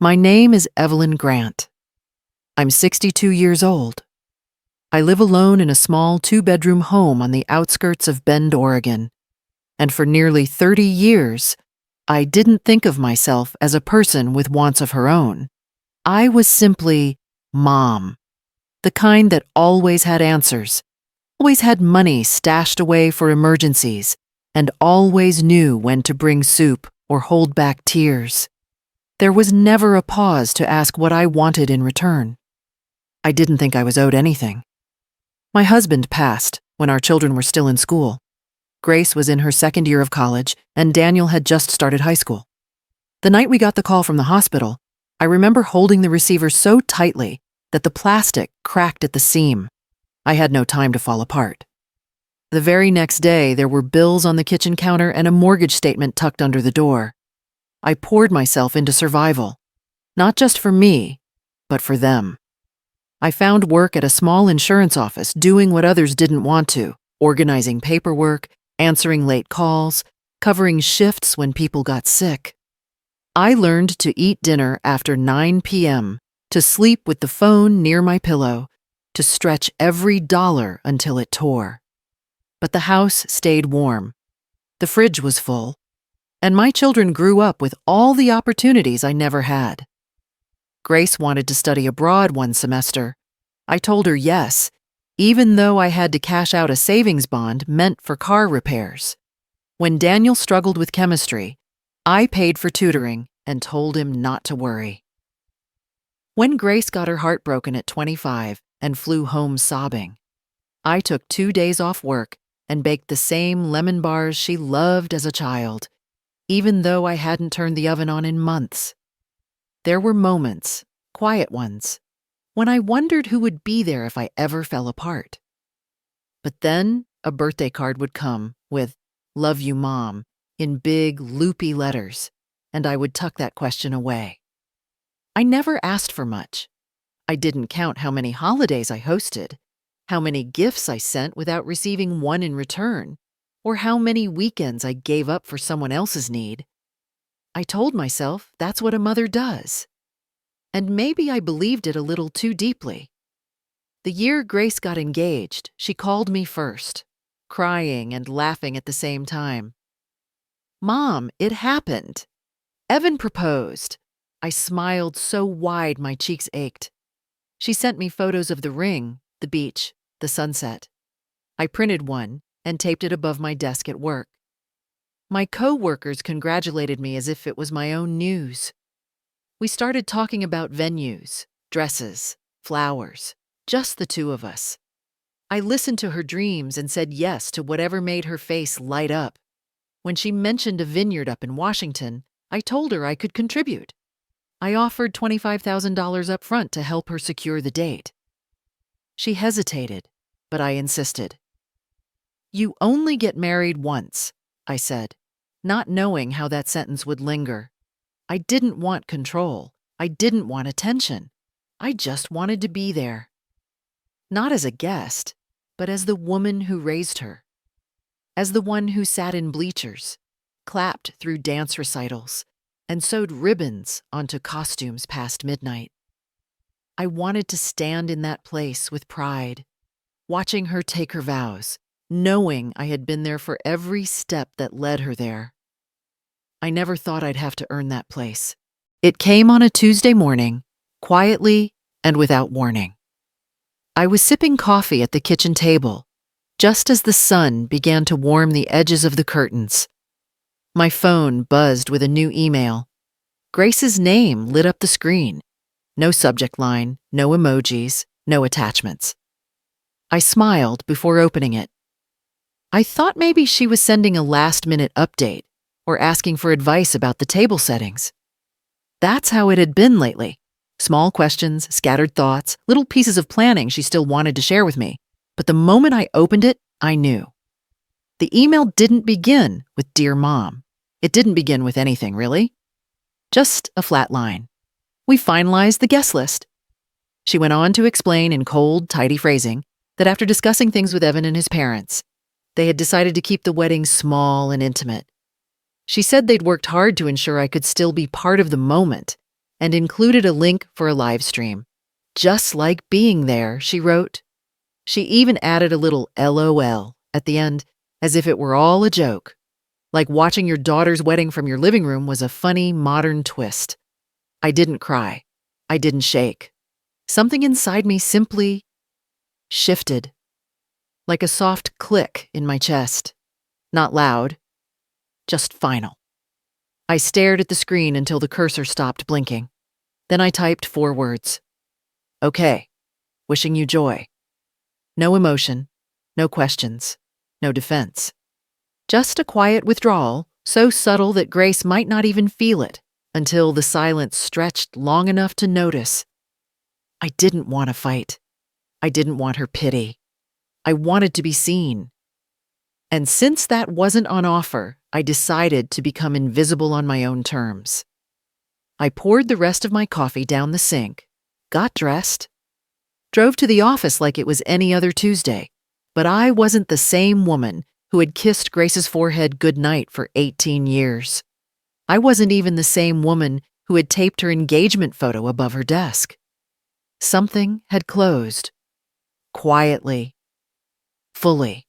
My name is Evelyn Grant. I'm 62 years old. I live alone in a small 2-bedroom home on the outskirts of Bend, Oregon. And for nearly 30 years, I didn't think of myself as a person with wants of her own. I was simply Mom, the kind that always had answers, always had money stashed away for emergencies, and always knew when to bring soup or hold back tears. There was never a pause to ask what I wanted in return. I didn't think I was owed anything. My husband passed when our children were still in school. Grace was in her second year of college, and Daniel had just started high school. The night we got the call from the hospital, I remember holding the receiver so tightly that the plastic cracked at the seam. I had no time to fall apart. The very next day, there were bills on the kitchen counter and a mortgage statement tucked under the door. I poured myself into survival, not just for me, but for them. I found work at a small insurance office doing what others didn't want to, organizing paperwork, answering late calls, covering shifts when people got sick. I learned to eat dinner after 9 p.m., to sleep with the phone near my pillow, to stretch every dollar until it tore. But the house stayed warm. The fridge was full. And my children grew up with all the opportunities I never had. Grace wanted to study abroad one semester. I told her yes, even though I had to cash out a savings bond meant for car repairs. When Daniel struggled with chemistry, I paid for tutoring and told him not to worry. When Grace got her heart broken at 25 and flew home sobbing, I took 2 days off work and baked the same lemon bars she loved as a child, even though I hadn't turned the oven on in months. There were moments, quiet ones, when I wondered who would be there if I ever fell apart. But then a birthday card would come with "Love you, Mom" in big, loopy letters, and I would tuck that question away. I never asked for much. I didn't count how many holidays I hosted, how many gifts I sent without receiving one in return, or how many weekends I gave up for someone else's need. I told myself that's what a mother does. And maybe I believed it a little too deeply. The year Grace got engaged, she called me first, crying and laughing at the same time. "Mom, it happened. Evan proposed." I smiled so wide my cheeks ached. She sent me photos of the ring, the beach, the sunset. I printed one and taped it above my desk at work. My co-workers congratulated me as if it was my own news. We started talking about venues, dresses, flowers, just the two of us. I listened to her dreams and said yes to whatever made her face light up. When she mentioned a vineyard up in Washington, I told her I could contribute. I offered $25,000 up front to help her secure the date. She hesitated, but I insisted. "You only get married once," I said, not knowing how that sentence would linger. I didn't want control. I didn't want attention. I just wanted to be there. Not as a guest, but as the woman who raised her. As the one who sat in bleachers, clapped through dance recitals, and sewed ribbons onto costumes past midnight. I wanted to stand in that place with pride, watching her take her vows, knowing I had been there for every step that led her there. I never thought I'd have to earn that place. It came on a Tuesday morning, quietly and without warning. I was sipping coffee at the kitchen table, just as the sun began to warm the edges of the curtains. My phone buzzed with a new email. Grace's name lit up the screen. No subject line, no emojis, no attachments. I smiled before opening it. I thought maybe she was sending a last-minute update or asking for advice about the table settings. That's how it had been lately. Small questions, scattered thoughts, little pieces of planning she still wanted to share with me. But the moment I opened it, I knew. The email didn't begin with "Dear Mom." It didn't begin with anything, really. Just a flat line. "We finalized the guest list." She went on to explain in cold, tidy phrasing that after discussing things with Evan and his parents, they had decided to keep the wedding small and intimate. She said they'd worked hard to ensure I could still be part of the moment, and included a link for a live stream. "Just like being there," she wrote. She even added a little LOL at the end, as if it were all a joke. Like watching your daughter's wedding from your living room was a funny, modern twist. I didn't cry. I didn't shake. Something inside me simply shifted, like a soft click in my chest. Not loud, just final. I stared at the screen until the cursor stopped blinking. Then I typed 4 words. "Okay, wishing you joy." No emotion, no questions, no defense. Just a quiet withdrawal, so subtle that Grace might not even feel it, until the silence stretched long enough to notice. I didn't want to fight. I didn't want her pity. I wanted to be seen. And since that wasn't on offer, I decided to become invisible on my own terms. I poured the rest of my coffee down the sink, got dressed, drove to the office like it was any other Tuesday, but I wasn't the same woman who had kissed Grace's forehead goodnight for 18 years. I wasn't even the same woman who had taped her engagement photo above her desk. Something had closed. Quietly. Fully.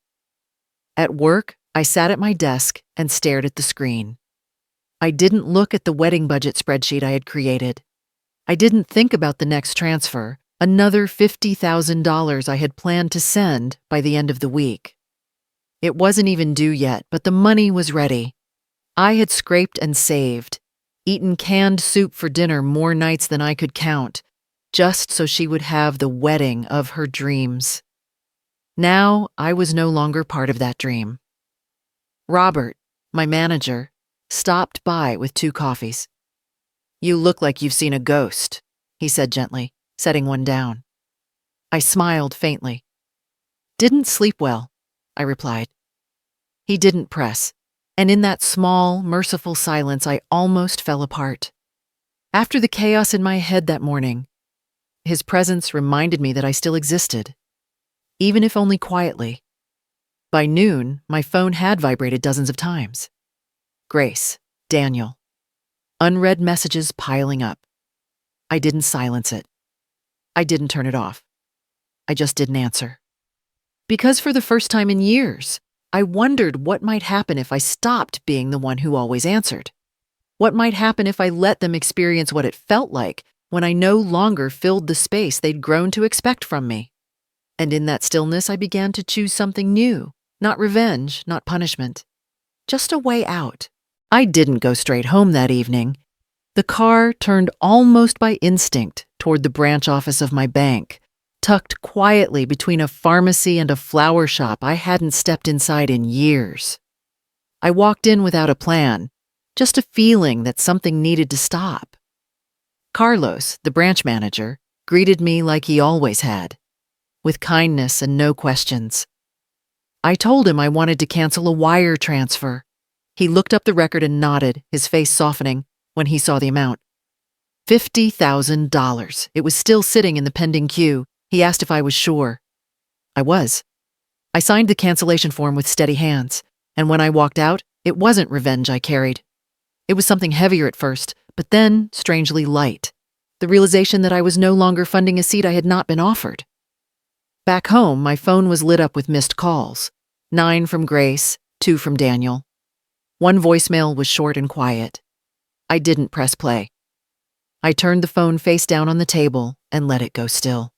At work, I sat at my desk and stared at the screen. I didn't look at the wedding budget spreadsheet I had created. I didn't think about the next transfer, another $50,000 I had planned to send by the end of the week. It wasn't even due yet, but the money was ready. I had scraped and saved, eaten canned soup for dinner more nights than I could count, just so she would have the wedding of her dreams. Now I was no longer part of that dream. Robert, my manager, stopped by with 2 coffees. "You look like you've seen a ghost," he said gently, setting one down. I smiled faintly. "Didn't sleep well," I replied. He didn't press, and in that small, merciful silence I almost fell apart. After the chaos in my head that morning, his presence reminded me that I still existed, even if only quietly. By noon, my phone had vibrated dozens of times. Grace, Daniel. Unread messages piling up. I didn't silence it. I didn't turn it off. I just didn't answer. Because for the first time in years, I wondered what might happen if I stopped being the one who always answered. What might happen if I let them experience what it felt like when I no longer filled the space they'd grown to expect from me. And in that stillness, I began to choose something new, not revenge, not punishment, just a way out. I didn't go straight home that evening. The car turned almost by instinct toward the branch office of my bank, tucked quietly between a pharmacy and a flower shop I hadn't stepped inside in years. I walked in without a plan, just a feeling that something needed to stop. Carlos, the branch manager, greeted me like he always had, with kindness and no questions. I told him I wanted to cancel a wire transfer. He looked up the record and nodded, his face softening, when he saw the amount. $50,000. It was still sitting in the pending queue. He asked if I was sure. I was. I signed the cancellation form with steady hands, and when I walked out, it wasn't revenge I carried. It was something heavier at first, but then strangely light. The realization that I was no longer funding a seat I had not been offered. Back home, my phone was lit up with missed calls. 9 from Grace, 2 from Daniel. One voicemail was short and quiet. I didn't press play. I turned the phone face down on the table and let it go still.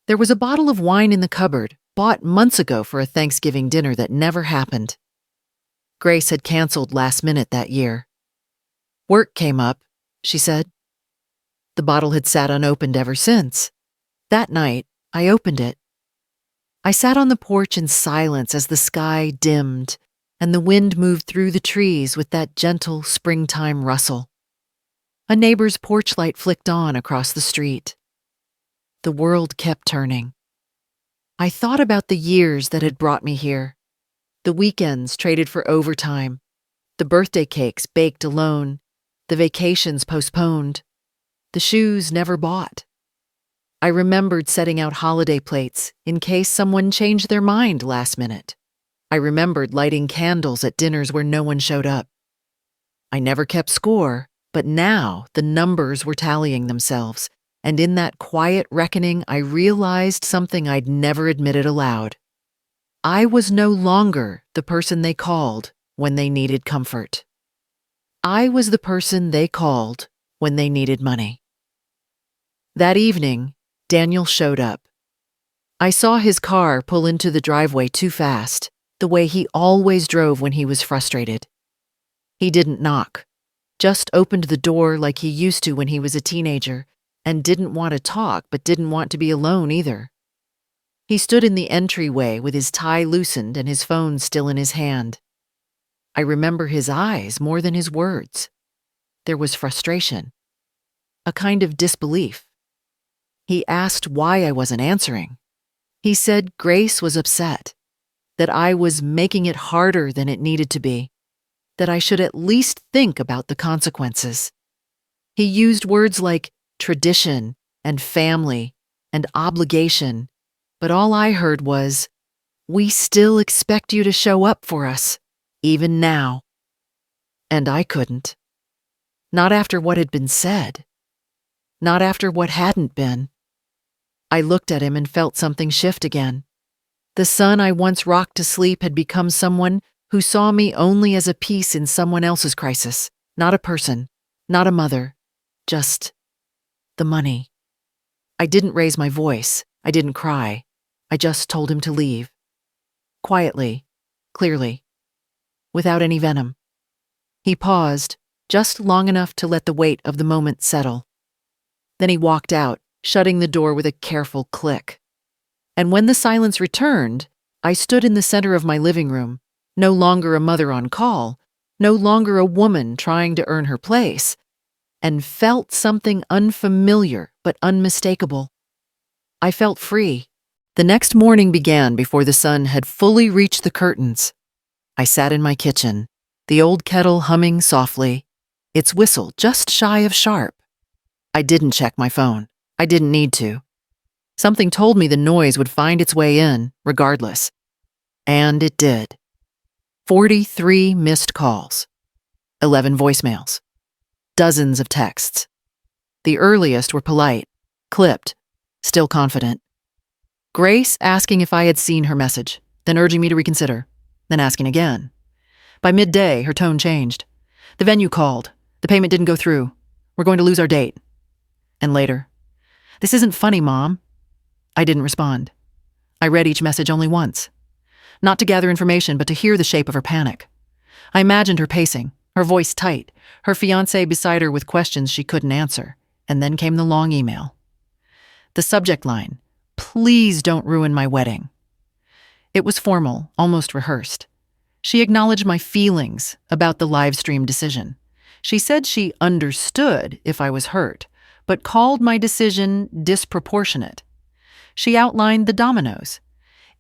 There was a bottle of wine in the cupboard, bought months ago for a Thanksgiving dinner that never happened. Grace had canceled last minute that year. "Work came up," she said. The bottle had sat unopened ever since. That night, I opened it. I sat on the porch in silence as the sky dimmed and the wind moved through the trees with that gentle springtime rustle. A neighbor's porch light flicked on across the street. The world kept turning. I thought about the years that had brought me here, the weekends traded for overtime, the birthday cakes baked alone, the vacations postponed, the shoes never bought. I remembered setting out holiday plates in case someone changed their mind last minute. I remembered lighting candles at dinners where no one showed up. I never kept score, But now the numbers were tallying themselves, and in that quiet reckoning, I realized something I'd never admitted aloud. I was no longer the person they called when they needed comfort. I was the person they called when they needed money. That evening, Daniel showed up. I saw his car pull into the driveway too fast, the way he always drove when he was frustrated. He didn't knock, just opened the door like he used to when he was a teenager, and didn't want to talk but didn't want to be alone either. He stood in the entryway with his tie loosened and his phone still in his hand. I remember his eyes more than his words. There was frustration, a kind of disbelief. He asked why I wasn't answering. He said Grace was upset, that I was making it harder than it needed to be, that I should at least think about the consequences. He used words like tradition and family and obligation, but all I heard was, "We still expect you to show up for us, even now." And I couldn't. Not after what had been said. Not after what hadn't been. I looked at him and felt something shift again. The son I once rocked to sleep had become someone who saw me only as a piece in someone else's crisis, not a person, not a mother, just the money. I didn't raise my voice. I didn't cry. I just told him to leave. Quietly, clearly, without any venom. He paused, just long enough to let the weight of the moment settle. Then he walked out, shutting the door with a careful click. And when the silence returned, I stood in the center of my living room, no longer a mother on call, no longer a woman trying to earn her place, and felt something unfamiliar but unmistakable. I felt free. The next morning began before the sun had fully reached the curtains. I sat in my kitchen, the old kettle humming softly, its whistle just shy of sharp. I didn't check my phone. I didn't need to. Something told me the noise would find its way in, regardless. And it did. 43 missed calls. 11 voicemails. Dozens of texts. The earliest were polite, clipped, still confident. Grace asking if I had seen her message, then urging me to reconsider, then asking again. By midday, her tone changed. The venue called. The payment didn't go through. We're going to lose our date. And later, "This isn't funny, Mom." I didn't respond. I read each message only once. Not to gather information, but to hear the shape of her panic. I imagined her pacing, her voice tight, her fiancé beside her with questions she couldn't answer. And then came the long email. The subject line, "Please don't ruin my wedding." It was formal, almost rehearsed. She acknowledged my feelings about the live stream decision. She said she understood if I was hurt, but called my decision disproportionate. She outlined the dominoes.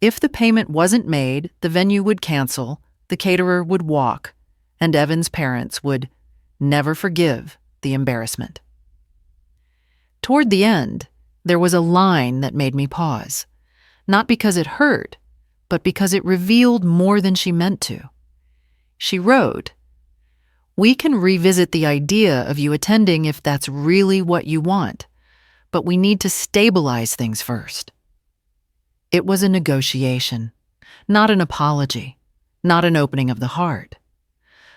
If the payment wasn't made, the venue would cancel, the caterer would walk, and Evan's parents would never forgive the embarrassment. Toward the end, there was a line that made me pause, not because it hurt, but because it revealed more than she meant to. She wrote, "We can revisit the idea of you attending if that's really what you want, but we need to stabilize things first." It was a negotiation, not an apology, not an opening of the heart.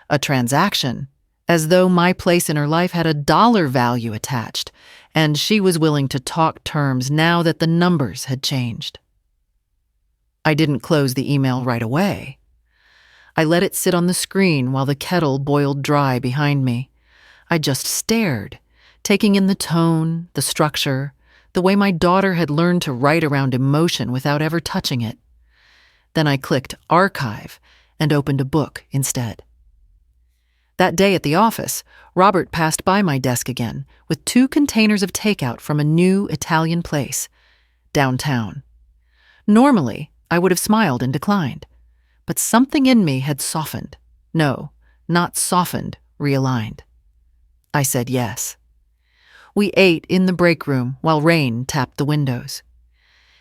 A transaction, as though my place in her life had a dollar value attached, and she was willing to talk terms now that the numbers had changed. I didn't close the email right away. I let it sit on the screen while the kettle boiled dry behind me. I just stared, taking in the tone, the structure, the way my daughter had learned to write around emotion without ever touching it. Then I clicked archive and opened a book instead. That day at the office, Robert passed by my desk again with 2 containers of takeout from a new Italian place, downtown. Normally, I would have smiled and declined, but something in me had softened. No, not softened, realigned. I said yes. We ate in the break room while rain tapped the windows.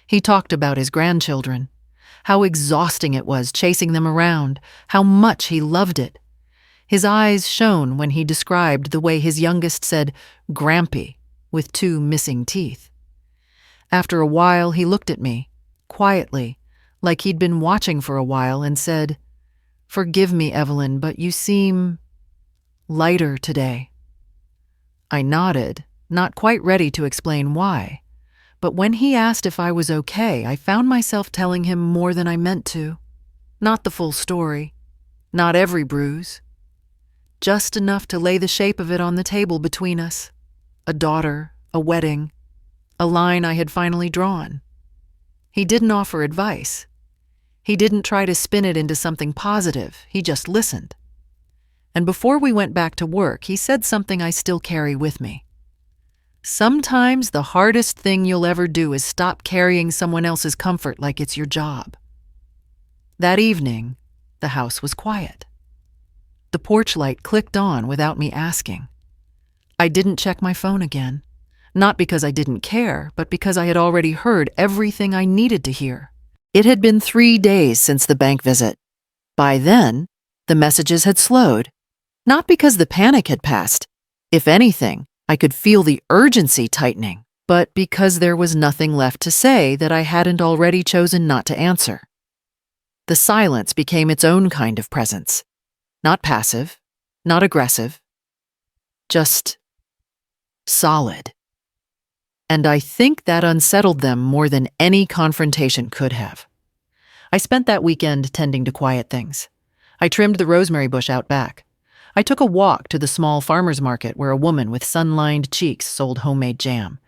He talked about his grandchildren, how exhausting it was chasing them around, how much he loved it. His eyes shone when he described the way his youngest said "grampy" with 2 missing teeth. After a while, he looked at me, quietly, like he'd been watching for a while, and said, "Forgive me, Evelyn, but you seem lighter today." I nodded, not quite ready to explain why. But when he asked if I was okay, I found myself telling him more than I meant to. Not the full story, not every bruise. Just enough to lay the shape of it on the table between us. A daughter, a wedding, a line I had finally drawn. He didn't offer advice. He didn't try to spin it into something positive. He just listened. And before we went back to work, he said something I still carry with me. Sometimes the hardest thing you'll ever do is stop carrying someone else's comfort like it's your job. That evening, the house was quiet. The porch light clicked on without me asking. I didn't check my phone again, not because I didn't care, but because I had already heard everything I needed to hear. It had been 3 days since the bank visit. By then, the messages had slowed, not because the panic had passed. If anything, I could feel the urgency tightening, but because there was nothing left to say that I hadn't already chosen not to answer. The silence became its own kind of presence. Not passive, not aggressive, just solid. And I think that unsettled them more than any confrontation could have. I spent that weekend tending to quiet things. I trimmed the rosemary bush out back. I took a walk to the small farmer's market where a woman with sun-lined cheeks sold homemade jam.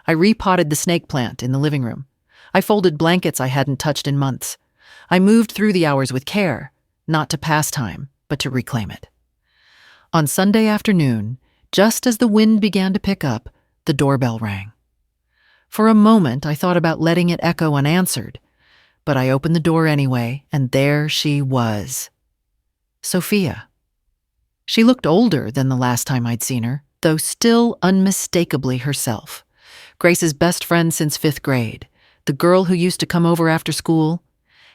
I repotted the snake plant in the living room. I folded blankets I hadn't touched in months. I moved through the hours with care, not to pass time, but to reclaim it. On Sunday afternoon, just as the wind began to pick up, the doorbell rang. For a moment, I thought about letting it echo unanswered, but I opened the door anyway, and there she was. Sophia. She looked older than the last time I'd seen her, though still unmistakably herself. Grace's best friend since 5th grade, the girl who used to come over after school,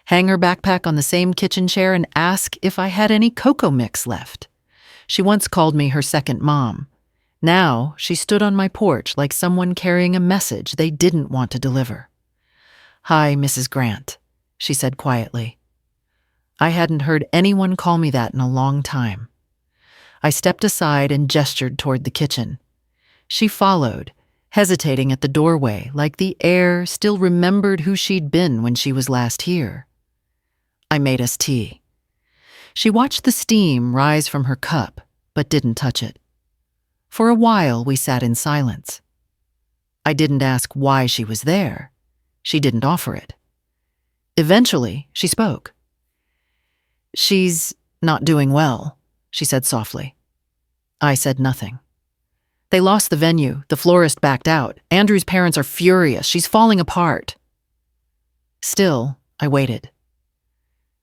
hang her backpack on the same kitchen chair and ask if I had any cocoa mix left. She once called me her second mom. Now she stood on my porch like someone carrying a message they didn't want to deliver. "Hi, Mrs. Grant," she said quietly. I hadn't heard anyone call me that in a long time. I stepped aside and gestured toward the kitchen. She followed, hesitating at the doorway like the air still remembered who she'd been when she was last here. I made us tea. She watched the steam rise from her cup, but didn't touch it. For a while, we sat in silence. I didn't ask why she was there. She didn't offer it. Eventually, she spoke. "She's not doing well," she said softly. I said nothing. "They lost the venue. The florist backed out. Andrew's parents are furious. She's falling apart." Still, I waited.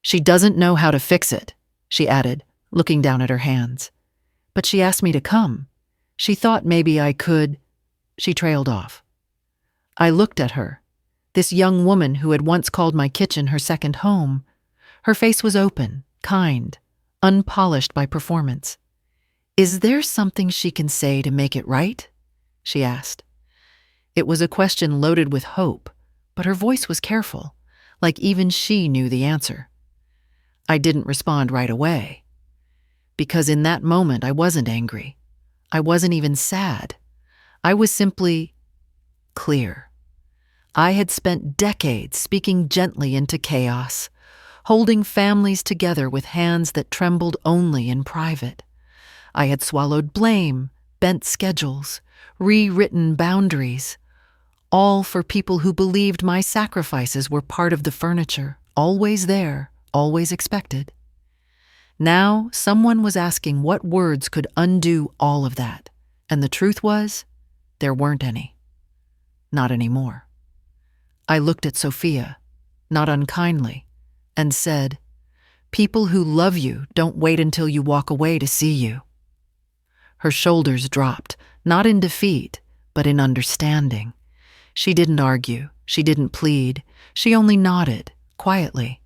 "She doesn't know how to fix it," she added, looking down at her hands. "But she asked me to come. She thought maybe I could—" She trailed off. I looked at her, this young woman who had once called my kitchen her second home. Her face was open, kind, unpolished by performance. "Is there something she can say to make it right?" she asked. It was a question loaded with hope, but her voice was careful, like even she knew the answer. I didn't respond right away, because in that moment I wasn't angry. I wasn't even sad. I was simply clear. I had spent decades speaking gently into chaos, holding families together with hands that trembled only in private. I had swallowed blame, bent schedules, rewritten boundaries, all for people who believed my sacrifices were part of the furniture, always there, always expected. Now, someone was asking what words could undo all of that, and the truth was, there weren't any. Not anymore. I looked at Sophia, not unkindly, and said, "People who love you don't wait until you walk away to see you." Her shoulders dropped, not in defeat, but in understanding. She didn't argue, she didn't plead, she only nodded, quietly.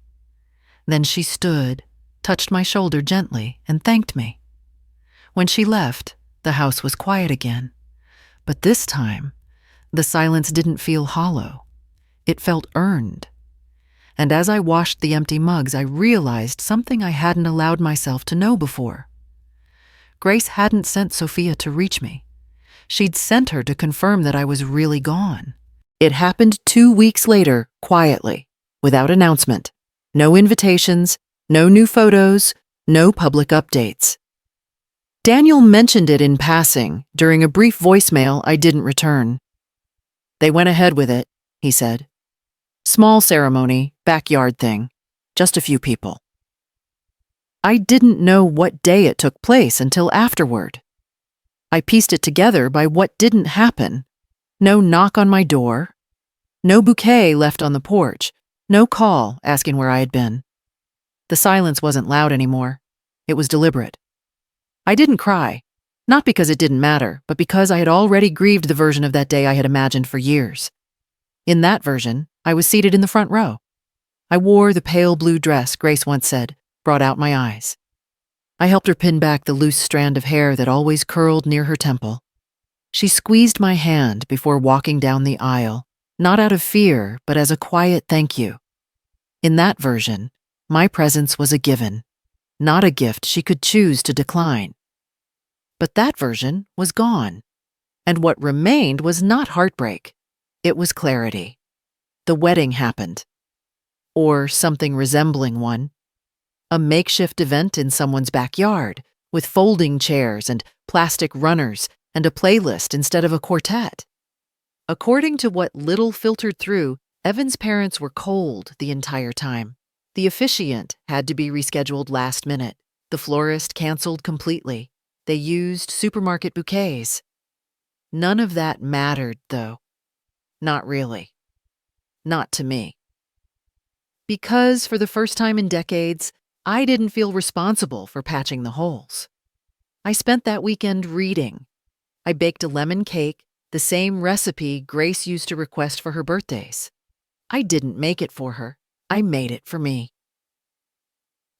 Then she stood, touched my shoulder gently, and thanked me. When she left, the house was quiet again. But this time, the silence didn't feel hollow. It felt earned. And as I washed the empty mugs, I realized something I hadn't allowed myself to know before. Grace hadn't sent Sophia to reach me. She'd sent her to confirm that I was really gone. It happened 2 weeks later, quietly, without announcement. No invitations, no new photos, no public updates. Daniel mentioned it in passing during a brief voicemail I didn't return. "They went ahead with it," he said. "Small ceremony, backyard thing, just a few people." I didn't know what day it took place until afterward. I pieced it together by what didn't happen. No knock on my door, no bouquet left on the porch, no call asking where I had been. The silence wasn't loud anymore. It was deliberate. I didn't cry, not because it didn't matter, but because I had already grieved the version of that day I had imagined for years. In that version, I was seated in the front row. I wore the pale blue dress Grace once said brought out my eyes. I helped her pin back the loose strand of hair that always curled near her temple. She squeezed my hand before walking down the aisle, not out of fear, but as a quiet thank you. In that version, my presence was a given, not a gift she could choose to decline. But that version was gone, and what remained was not heartbreak. It was clarity. The wedding happened, or something resembling one. A makeshift event in someone's backyard, with folding chairs and plastic runners and a playlist instead of a quartet. According to what little filtered through, Evan's parents were cold the entire time. The officiant had to be rescheduled last minute. The florist canceled completely. They used supermarket bouquets. None of that mattered, though. Not really. Not to me. Because for the first time in decades, I didn't feel responsible for patching the holes. I spent that weekend reading. I baked a lemon cake, the same recipe Grace used to request for her birthdays. I didn't make it for her. I made it for me.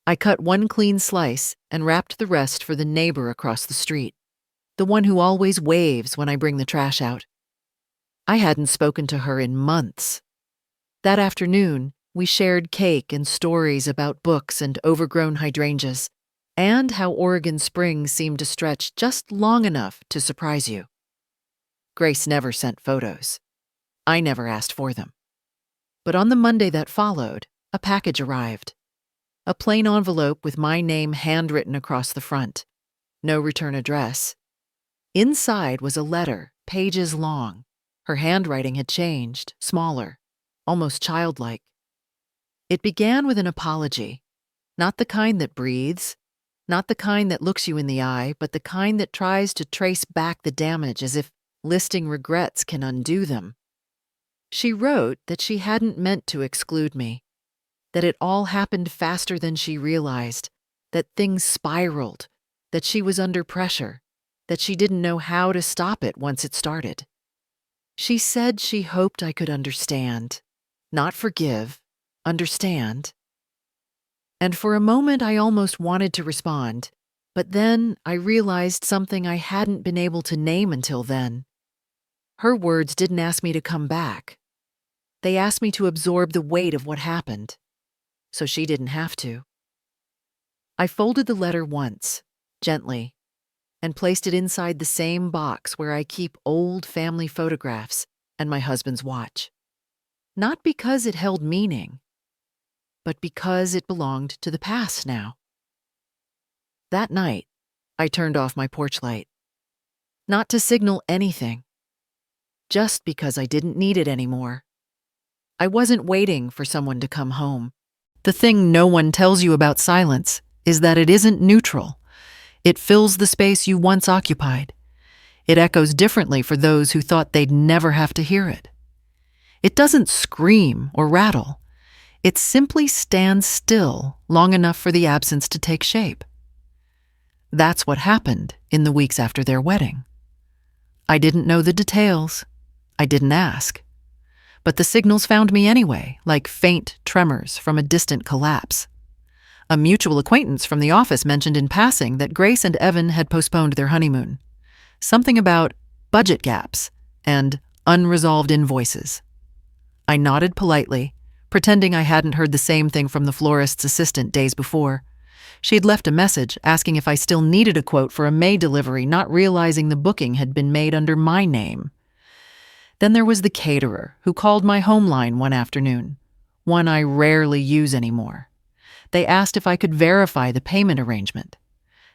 I cut one clean slice and wrapped the rest for the neighbor across the street, the one who always waves when I bring the trash out. I hadn't spoken to her in months. That afternoon, we shared cake and stories about books and overgrown hydrangeas, and how Oregon springs seemed to stretch just long enough to surprise you. Grace never sent photos. I never asked for them. But on the Monday that followed, a package arrived. A plain envelope with my name handwritten across the front. No return address. Inside was a letter, pages long. Her handwriting had changed, smaller, almost childlike. It began with an apology, not the kind that breathes, not the kind that looks you in the eye, but the kind that tries to trace back the damage as if listing regrets can undo them. She wrote that she hadn't meant to exclude me, that it all happened faster than she realized, that things spiraled, that she was under pressure, that she didn't know how to stop it once it started. She said she hoped I could understand, not forgive, understand. And for a moment I almost wanted to respond, but then I realized something I hadn't been able to name until then. Her words didn't ask me to come back. They asked me to absorb the weight of what happened, so she didn't have to. I folded the letter once, gently, and placed it inside the same box where I keep old family photographs and my husband's watch. Not because it held meaning, but because it belonged to the past now. That night, I turned off my porch light. Not to signal anything, just because I didn't need it anymore. I wasn't waiting for someone to come home. The thing no one tells you about silence is that it isn't neutral. It fills the space you once occupied. It echoes differently for those who thought they'd never have to hear it. It doesn't scream or rattle. It simply stands still long enough for the absence to take shape. That's what happened in the weeks after their wedding. I didn't know the details. I didn't ask. But the signals found me anyway, like faint tremors from a distant collapse. A mutual acquaintance from the office mentioned in passing that Grace and Evan had postponed their honeymoon. Something about budget gaps and unresolved invoices. I nodded politely, pretending I hadn't heard the same thing from the florist's assistant days before. She had left a message asking if I still needed a quote for a May delivery, not realizing the booking had been made under my name. Then there was the caterer, who called my home line one afternoon, one I rarely use anymore. They asked if I could verify the payment arrangement.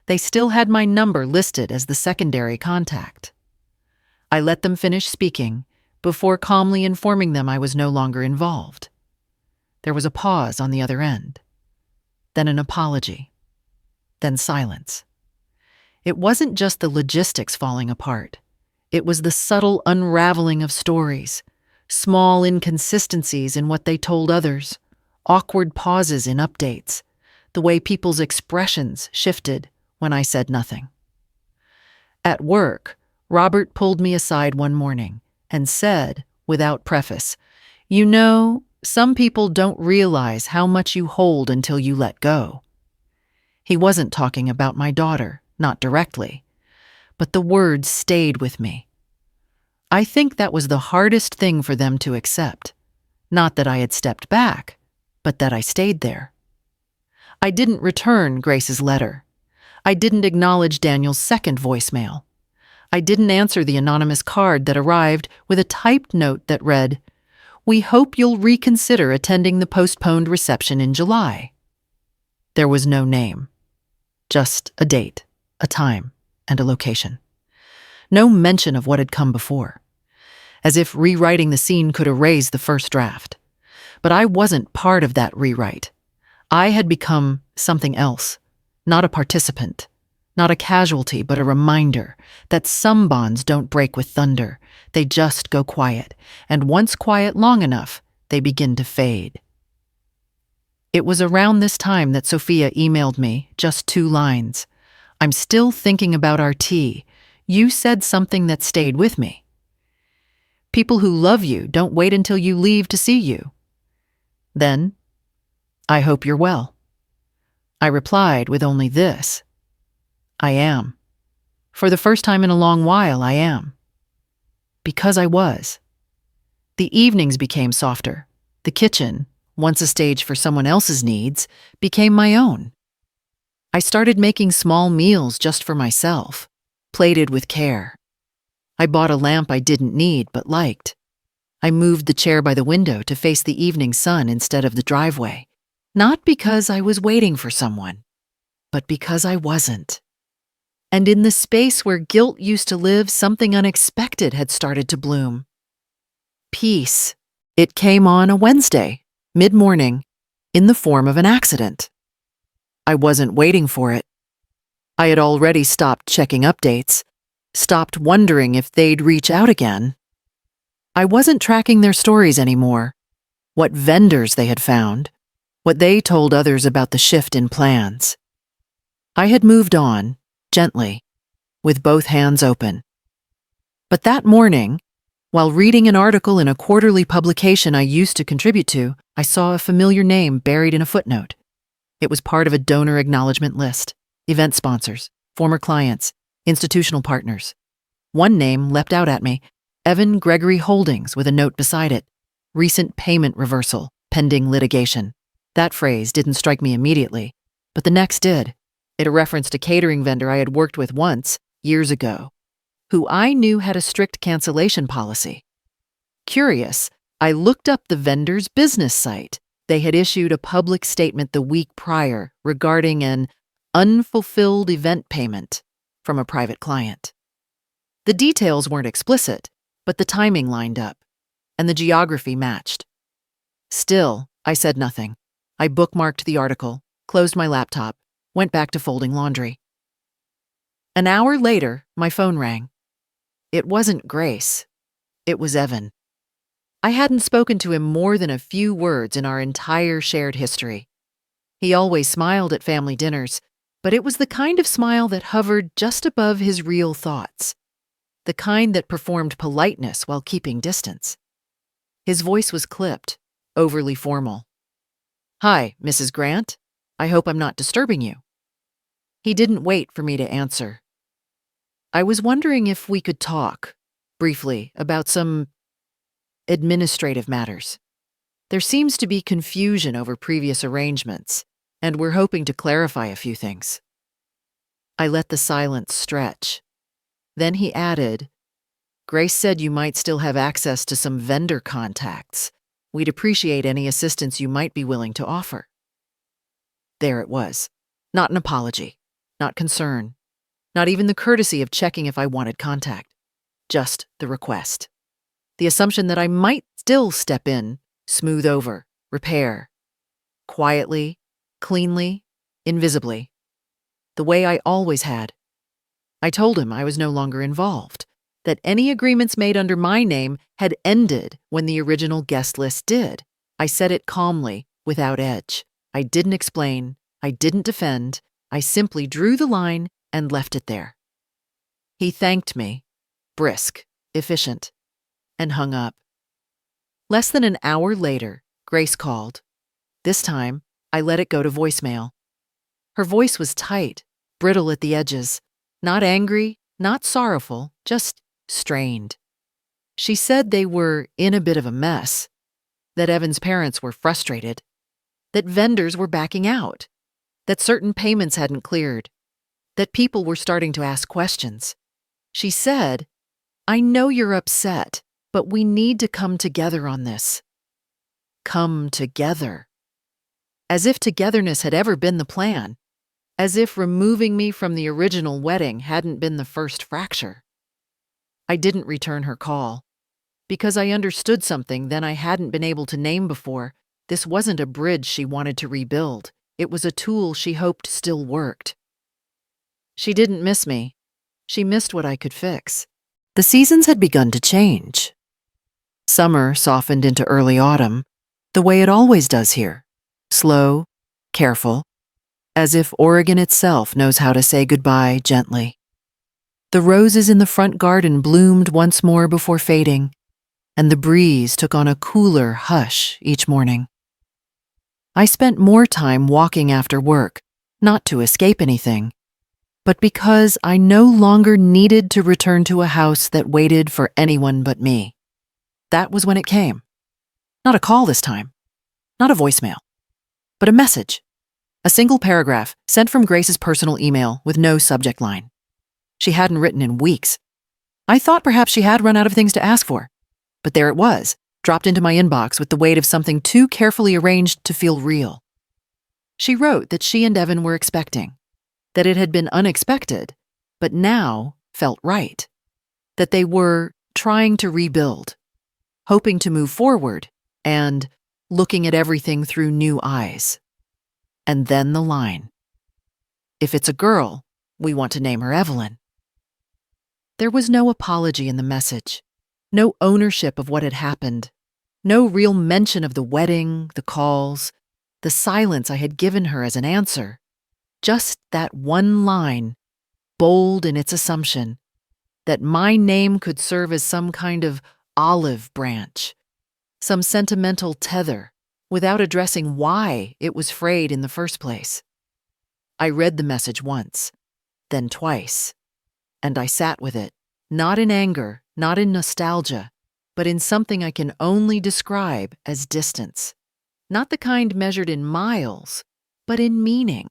They still had my number listed as the secondary contact. I let them finish speaking before calmly informing them I was no longer involved. There was a pause on the other end, then an apology, then silence. It wasn't just the logistics falling apart. It was the subtle unraveling of stories, small inconsistencies in what they told others, awkward pauses in updates, the way people's expressions shifted when I said nothing. At work, Robert pulled me aside one morning and said, without preface, "You know, some people don't realize how much you hold until you let go." He wasn't talking about my daughter, not directly, but the words stayed with me. I think that was the hardest thing for them to accept. Not that I had stepped back, but that I stayed there. I didn't return Grace's letter. I didn't acknowledge Daniel's second voicemail. I didn't answer the anonymous card that arrived with a typed note that read, "We hope you'll reconsider attending the postponed reception in July." There was no name, just a date, a time, and a location. No mention of what had come before, as if rewriting the scene could erase the first draft. But I wasn't part of that rewrite. I had become something else, not a participant, not a casualty, but a reminder that some bonds don't break with thunder. They just go quiet, and once quiet long enough, they begin to fade. It was around this time that Sophia emailed me, just 2 lines. "I'm still thinking about our tea. You said something that stayed with me. People who love you don't wait until you leave to see you." Then, "I hope you're well." I replied with only this: "I am. For the first time in a long while, I am." Because I was. The evenings became softer. The kitchen, once a stage for someone else's needs, became my own. I started making small meals just for myself, plated with care. I bought a lamp I didn't need but liked. I moved the chair by the window to face the evening sun instead of the driveway, not because I was waiting for someone, but because I wasn't. And in the space where guilt used to live, something unexpected had started to bloom. Peace. It came on a Wednesday, mid-morning, in the form of an accident. I wasn't waiting for it. I had already stopped checking updates, stopped wondering if they'd reach out again. I wasn't tracking their stories anymore, what vendors they had found, what they told others about the shift in plans. I had moved on, gently, with both hands open. But that morning, while reading an article in a quarterly publication I used to contribute to, I saw a familiar name buried in a footnote. It was part of a donor acknowledgement list: event sponsors, former clients, institutional partners. One name leapt out at me: Evan Gregory Holdings, with a note beside it: recent payment reversal, pending litigation. That phrase didn't strike me immediately, but the next did. It referenced a catering vendor I had worked with once, years ago, who I knew had a strict cancellation policy. Curious, I looked up the vendor's business site. They had issued a public statement the week prior regarding an unfulfilled event payment from a private client. The details weren't explicit, but the timing lined up, and the geography matched. Still, I said nothing. I bookmarked the article, closed my laptop, went back to folding laundry. An hour later, my phone rang. It wasn't Grace. It was Evan. I hadn't spoken to him more than a few words in our entire shared history. He always smiled at family dinners, but it was the kind of smile that hovered just above his real thoughts, the kind that performed politeness while keeping distance. His voice was clipped, overly formal. "Hi, Mrs. Grant. I hope I'm not disturbing you." He didn't wait for me to answer. "I was wondering if we could talk, briefly, about some administrative matters. There seems to be confusion over previous arrangements, and we're hoping to clarify a few things." I let the silence stretch. Then he added, "Grace said you might still have access to some vendor contacts. We'd appreciate any assistance you might be willing to offer." There it was. Not an apology, not concern, not even the courtesy of checking if I wanted contact. Just the request. The assumption that I might still step in, smooth over, repair. Quietly, cleanly, invisibly. The way I always had. I told him I was no longer involved, that any agreements made under my name had ended when the original guest list did. I said it calmly, without edge. I didn't explain, I didn't defend, I simply drew the line and left it there. He thanked me, brisk, efficient, and hung up. Less than an hour later, Grace called. This time, I let it go to voicemail. Her voice was tight, brittle at the edges, not angry, not sorrowful, just strained. She said they were in a bit of a mess, that Evan's parents were frustrated, that vendors were backing out, that certain payments hadn't cleared, that people were starting to ask questions. She said, "I know you're upset, but we need to come together on this." Come together. As if togetherness had ever been the plan. As if removing me from the original wedding hadn't been the first fracture. I didn't return her call. Because I understood something then I hadn't been able to name before. This wasn't a bridge she wanted to rebuild. It was a tool she hoped still worked. She didn't miss me. She missed what I could fix. The seasons had begun to change. Summer softened into early autumn, the way it always does here. Slow, careful, as if Oregon itself knows how to say goodbye gently. The roses in the front garden bloomed once more before fading, and the breeze took on a cooler hush each morning. I spent more time walking after work, not to escape anything, but because I no longer needed to return to a house that waited for anyone but me. That was when it came. Not a call this time, not a voicemail, but a message. A single paragraph sent from Grace's personal email with no subject line. She hadn't written in weeks. I thought perhaps she had run out of things to ask for. But there it was, dropped into my inbox with the weight of something too carefully arranged to feel real. She wrote that she and Evan were expecting, that it had been unexpected, but now felt right, that they were trying to rebuild, hoping to move forward, and looking at everything through new eyes. And then the line. If it's a girl, we want to name her Evelyn. There was no apology in the message, no ownership of what had happened, no real mention of the wedding, the calls, the silence I had given her as an answer. Just that one line, bold in its assumption, that my name could serve as some kind of olive branch, some sentimental tether, without addressing why it was frayed in the first place. I read the message once, then twice, and I sat with it, not in anger, not in nostalgia, but in something I can only describe as distance. Not the kind measured in miles, but in meaning.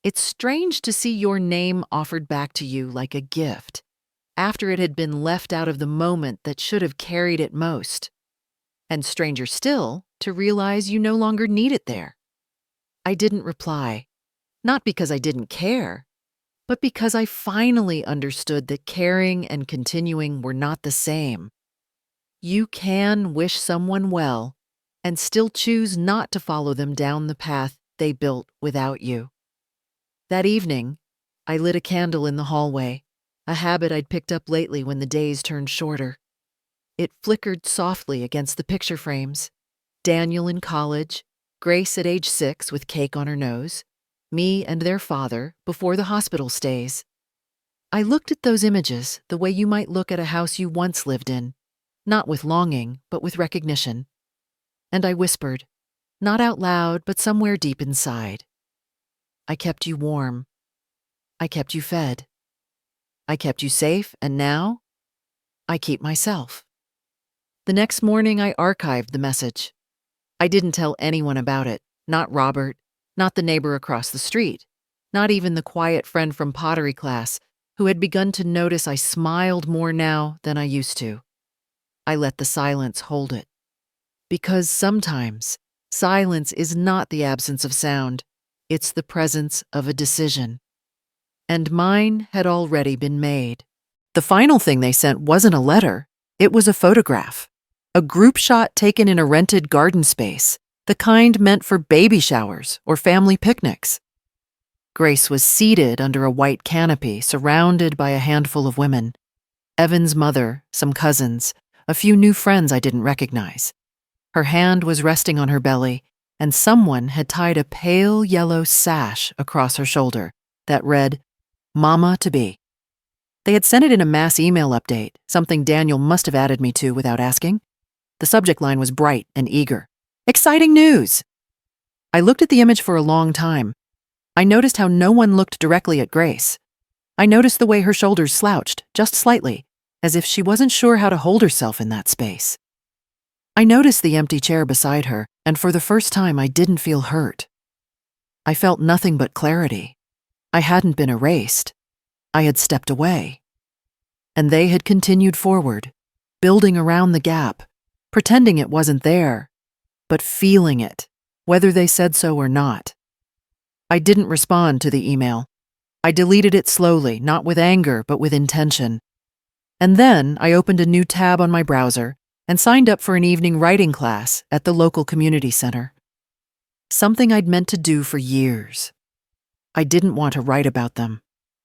It's strange to see your name offered back to you like a gift, after it had been left out of the moment that should have carried it most. And stranger still, to realize you no longer need it there. I didn't reply, not because I didn't care, but because I finally understood that caring and continuing were not the same. You can wish someone well and still choose not to follow them down the path they built without you. That evening, I lit a candle in the hallway, a habit I'd picked up lately when the days turned shorter. It flickered softly against the picture frames. Daniel in college, Grace at age 6 with cake on her nose, me and their father before the hospital stays. I looked at those images the way you might look at a house you once lived in, not with longing, but with recognition. And I whispered, not out loud, but somewhere deep inside, I kept you warm. I kept you fed. I kept you safe, and now I keep myself. The next morning, I archived the message. I didn't tell anyone about it, not Robert, not the neighbor across the street, not even the quiet friend from pottery class who had begun to notice I smiled more now than I used to. I let the silence hold it. Because sometimes, silence is not the absence of sound, it's the presence of a decision. And mine had already been made. The final thing they sent wasn't a letter, it was a photograph. A group shot taken in a rented garden space, the kind meant for baby showers or family picnics. Grace was seated under a white canopy, surrounded by a handful of women. Evan's mother, some cousins, a few new friends I didn't recognize. Her hand was resting on her belly, and someone had tied a pale yellow sash across her shoulder that read, Mama to be. They had sent it in a mass email update, something Daniel must have added me to without asking. The subject line was bright and eager. Exciting news! I looked at the image for a long time. I noticed how no one looked directly at Grace. I noticed the way her shoulders slouched, just slightly, as if she wasn't sure how to hold herself in that space. I noticed the empty chair beside her, and for the first time I didn't feel hurt. I felt nothing but clarity. I hadn't been erased. I had stepped away. And they had continued forward, building around the gap, pretending it wasn't there, but feeling it, whether they said so or not. I didn't respond to the email. I deleted it slowly, not with anger, but with intention. And then I opened a new tab on my browser and signed up for an evening writing class at the local community center. Something I'd meant to do for years. I didn't want to write about them.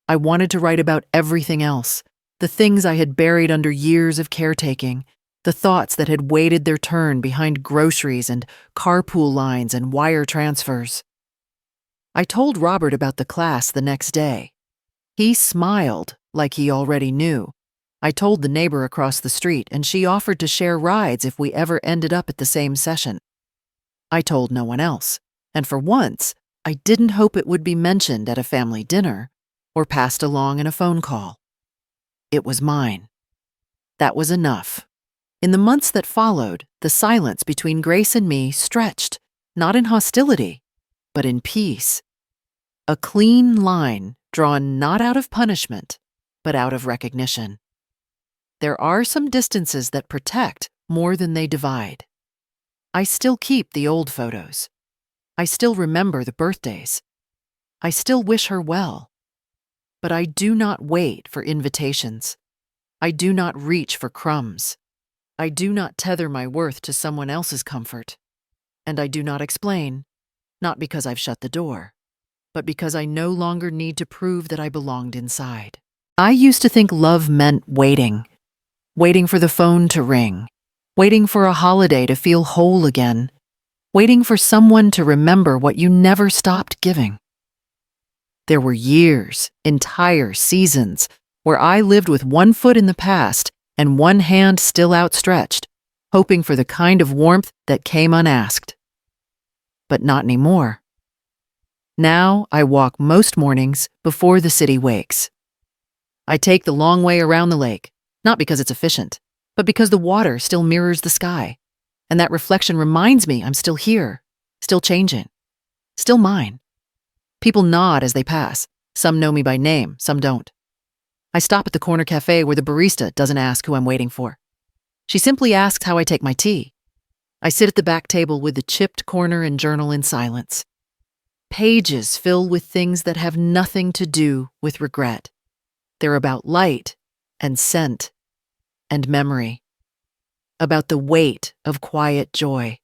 I wanted to write about everything else, the things I had buried under years of caretaking, the thoughts that had waited their turn behind groceries and carpool lines and wire transfers. I told Robert about the class the next day. He smiled like he already knew. I told the neighbor across the street, and she offered to share rides if we ever ended up at the same session. I told no one else, and for once, I didn't hope it would be mentioned at a family dinner or passed along in a phone call. It was mine. That was enough. In the months that followed, the silence between Grace and me stretched, not in hostility, but in peace. A clean line drawn not out of punishment, but out of recognition. There are some distances that protect more than they divide. I still keep the old photos. I still remember the birthdays. I still wish her well. But I do not wait for invitations. I do not reach for crumbs. I do not tether my worth to someone else's comfort. And I do not explain, not because I've shut the door, but because I no longer need to prove that I belonged inside. I used to think love meant waiting. Waiting for the phone to ring. Waiting for a holiday to feel whole again. Waiting for someone to remember what you never stopped giving. There were years, entire seasons, where I lived with one foot in the past and one hand still outstretched, hoping for the kind of warmth that came unasked. But not anymore. Now I walk most mornings before the city wakes. I take the long way around the lake, not because it's efficient, but because the water still mirrors the sky, and that reflection reminds me I'm still here, still changing, still mine. People nod as they pass. Some know me by name, some don't. I stop at the corner cafe where the barista doesn't ask who I'm waiting for. She simply asks how I take my tea. I sit at the back table with the chipped corner and journal in silence. Pages fill with things that have nothing to do with regret. They're about light and scent and memory. About the weight of quiet joy.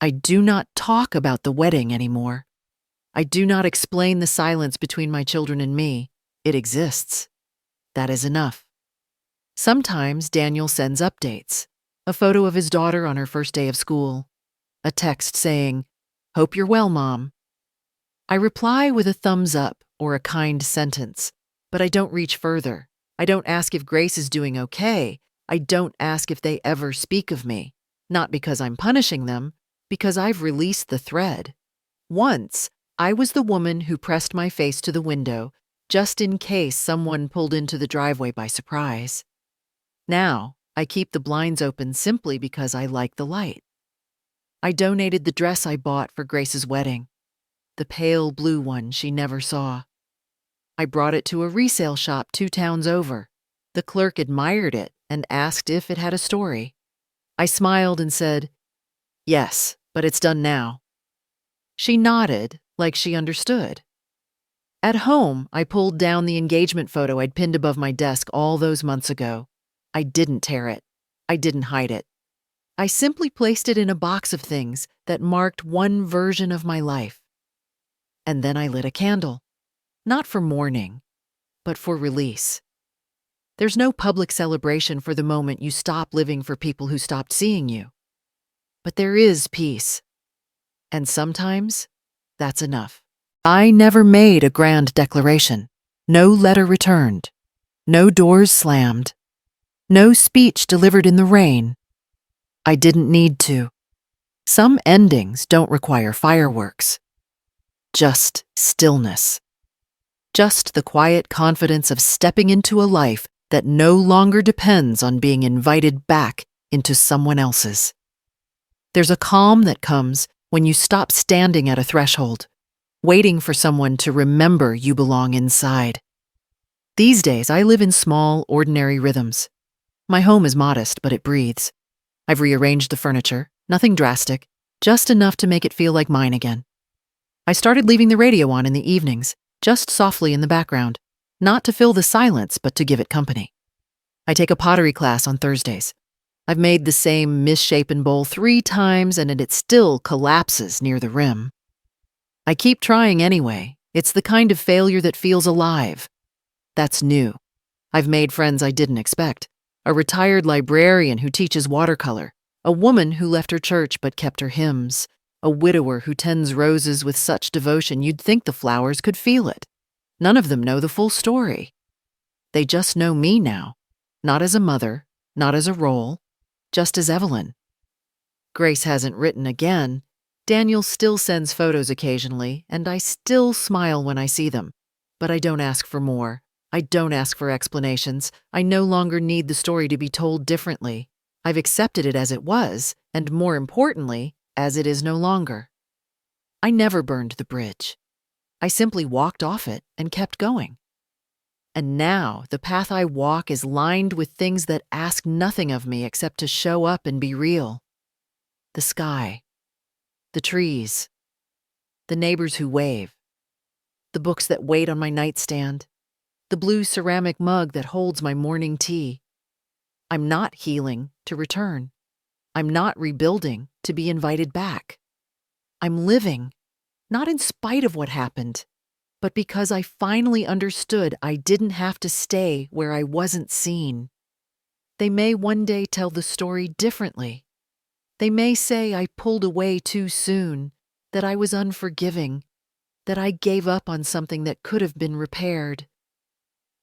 I do not talk about the wedding anymore. I do not explain the silence between my children and me. It exists. That is enough. Sometimes Daniel sends updates. A photo of his daughter on her first day of school. A text saying, "Hope you're well, Mom." I reply with a thumbs up or a kind sentence, but I don't reach further. I don't ask if Grace is doing okay. I don't ask if they ever speak of me. Not because I'm punishing them, because I've released the thread. Once, I was the woman who pressed my face to the window just in case someone pulled into the driveway by surprise. Now, I keep the blinds open simply because I like the light. I donated the dress I bought for Grace's wedding, the pale blue one she never saw. I brought it to a resale shop 2 towns over. The clerk admired it and asked if it had a story. I smiled and said, "Yes, but it's done now." She nodded, like she understood. At home, I pulled down the engagement photo I'd pinned above my desk all those months ago. I didn't tear it. I didn't hide it. I simply placed it in a box of things that marked one version of my life. And then I lit a candle, not for mourning, but for release. There's no public celebration for the moment you stop living for people who stopped seeing you. But there is peace. And sometimes, that's enough. I never made a grand declaration. No letter returned. No doors slammed. No speech delivered in the rain. I didn't need to. Some endings don't require fireworks. Just stillness. Just the quiet confidence of stepping into a life that no longer depends on being invited back into someone else's. There's a calm that comes when you stop standing at a threshold, waiting for someone to remember you belong inside. These days, I live in small, ordinary rhythms. My home is modest, but it breathes. I've rearranged the furniture, nothing drastic, just enough to make it feel like mine again. I started leaving the radio on in the evenings, just softly in the background, not to fill the silence, but to give it company. I take a pottery class on Thursdays. I've made the same misshapen bowl 3 times and it still collapses near the rim. I keep trying anyway. It's the kind of failure that feels alive. That's new. I've made friends I didn't expect. A retired librarian who teaches watercolor, a woman who left her church but kept her hymns, a widower who tends roses with such devotion you'd think the flowers could feel it. None of them know the full story. They just know me now, not as a mother, not as a role, just as Evelyn. Grace hasn't written again. Daniel still sends photos occasionally, and I still smile when I see them. But I don't ask for more. I don't ask for explanations. I no longer need the story to be told differently. I've accepted it as it was, and more importantly, as it is no longer. I never burned the bridge. I simply walked off it and kept going. And now the path I walk is lined with things that ask nothing of me except to show up and be real. The sky, the trees, the neighbors who wave, the books that wait on my nightstand, the blue ceramic mug that holds my morning tea. I'm not healing to return. I'm not rebuilding to be invited back. I'm living, not in spite of what happened, but because I finally understood I didn't have to stay where I wasn't seen. They may one day tell the story differently. They may say I pulled away too soon, that I was unforgiving, that I gave up on something that could have been repaired.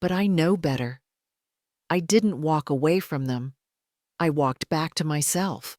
But I know better. I didn't walk away from them. I walked back to myself.